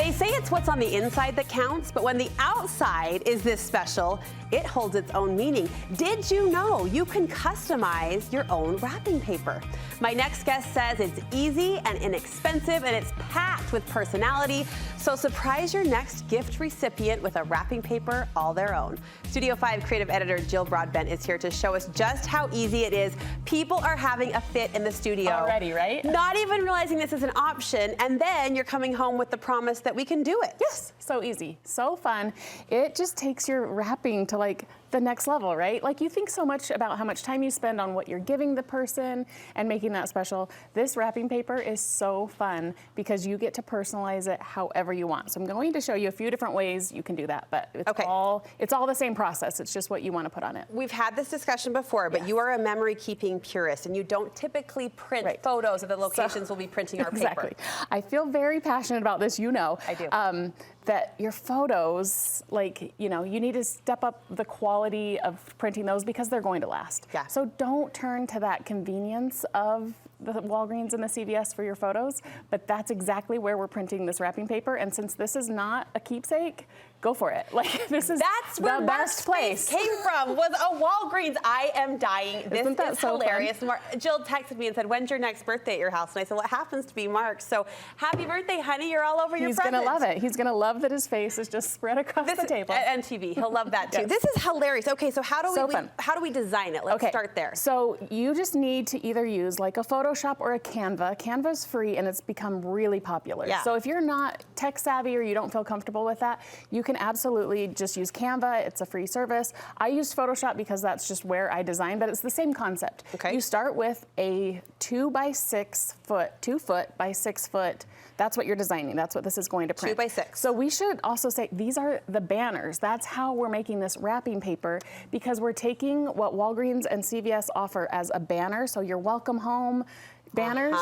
They say it's what's on the inside that counts, but when the outside is this special, it holds its own meaning. Did you know you can customize your own wrapping paper? My next guest says it's easy and inexpensive, and it's packed with personality. So surprise your next gift recipient with a wrapping paper all their own. Studio 5 creative editor Jill Broadbent is here to show us just how easy it is. People are having a fit in the studio. Already, right? Not even realizing this is an option, and then you're coming home with the promise that we can do it. Yes, so easy, so fun. It just takes your wrapping to like the next level, right? Like you think so much about how much time you spend on what you're giving the person and making that special. This wrapping paper is so fun because you get to personalize it however you want. So I'm going to show you a few different ways you can do that, but it's all the same process. It's just what you want to put on it. We've had this discussion before, but you are a memory keeping purist and you don't typically print photos of the locations we'll be printing our paper. I feel very passionate about this, you know. I do. That your photos, like, you know, you need to step up the quality of printing those because they're going to last. Yeah. So don't turn to that convenience of the Walgreens and the CVS for your photos, but that's exactly where we're printing this wrapping paper. And since this is not a keepsake, go for it. Like this is where the best place came from, was a Walgreens. I am dying. This is so hilarious. Jill texted me and said, when's your next birthday at your house? And I said, well, it happens to be Mark. So happy birthday, honey. You're all over your presents. He's gonna love it. He's gonna love that his face is just spread across the table. And TV. He'll love that too. This is hilarious. Okay, so how do we design it? Let's start there. So you just need to either use like a Photoshop or a Canva. Canva's free and it's become really popular. Yeah. So if you're not tech savvy or you don't feel comfortable with that, you can absolutely just use Canva. It's a free service. I used Photoshop because that's just where I design, but it's the same concept. Okay. You start with a 2 foot by 6 foot. That's what you're designing. That's what this is going to print. 2 by 6. So we should also say these are the banners. That's how we're making this wrapping paper, because we're taking what Walgreens and CVS offer as a banner. So your welcome home banners,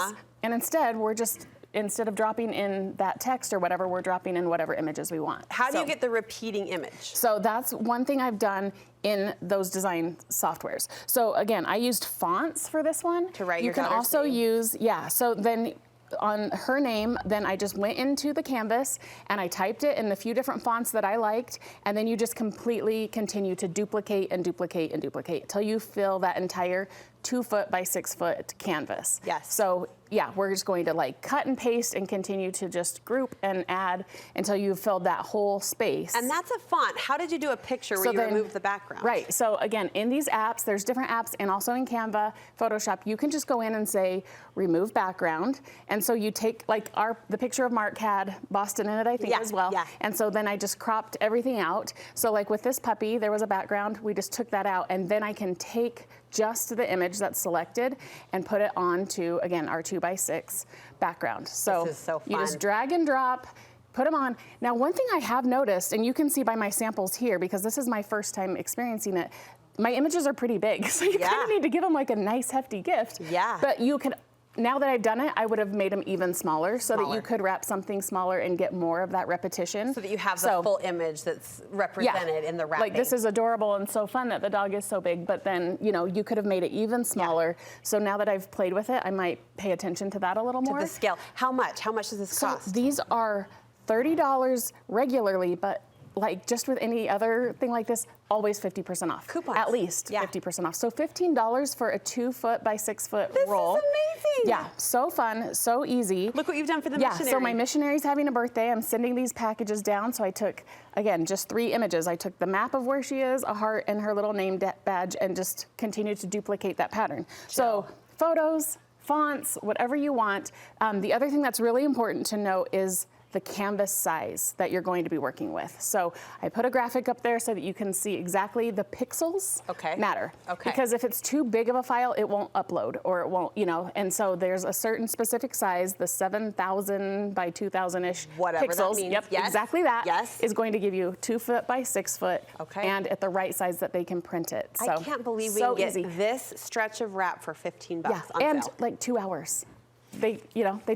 and instead of dropping in that text or whatever, we're dropping in whatever images we want. How do you get the repeating image? So that's one thing I've done in those design softwares. So again, I used fonts for this one. To write your daughter's name. You can also use, so then on her name, then I just went into the canvas and I typed it in the few different fonts that I liked, and then you just completely continue to duplicate and duplicate and duplicate until you fill that entire 2 foot by 6 foot canvas. Yes. So yeah, we're just going to like cut and paste and continue to just group and add until you've filled that whole space. And that's a font. How did you do a picture where you removed the background? Right, so again, in these apps, there's different apps, and also in Canva, Photoshop, you can just go in and say, remove background. And so you take, like the picture of Mark had Boston in it, I think, as well. Yeah. And so then I just cropped everything out. So like with this puppy, there was a background, we just took that out, and then I can take just the image that's selected and put it onto, again, our 2 by 6 background. So, this is so fun. You just drag and drop, put them on. Now, one thing I have noticed, and you can see by my samples here, because this is my first time experiencing it, my images are pretty big, so you kind of need to give them like a nice hefty gift. Yeah. But you can, now that I've done it, I would have made them even smaller so that you could wrap something smaller and get more of that repetition. So that you have the full image that's represented in the wrapping. Like this is adorable and so fun that the dog is so big, but then, you know, you could have made it even smaller. So now that I've played with it, I might pay attention to that a little more. To the scale. How much? How much does this cost? So these are $30 regularly, but like just with any other thing like this, always 50% off. Coupons. At least 50% off. So $15 for a 2 foot by 6 foot roll. This is amazing. Yeah, so fun, so easy. Look what you've done for the missionary. So my missionary's having a birthday. I'm sending these packages down. So I took, again, just 3 images. I took the map of where she is, a heart, and her little name badge, and just continued to duplicate that pattern. So photos, fonts, whatever you want. The other thing that's really important to know is the canvas size that you're going to be working with. So I put a graphic up there so that you can see exactly the pixels matter. Because if it's too big of a file, it won't upload, or it won't, you know, and so there's a certain specific size, the 7,000 by 2,000-ish pixels. That means. Yep, exactly that is going to give you 2 foot by 6 foot and at the right size that they can print it. So I can't believe we can get this stretch of wrap for $15 on and sale. like 2 hours. They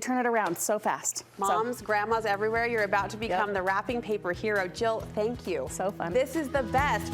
turn it around so fast. Moms, grandmas everywhere, you're about to become the wrapping paper hero. Jill, thank you. So fun. This is the best.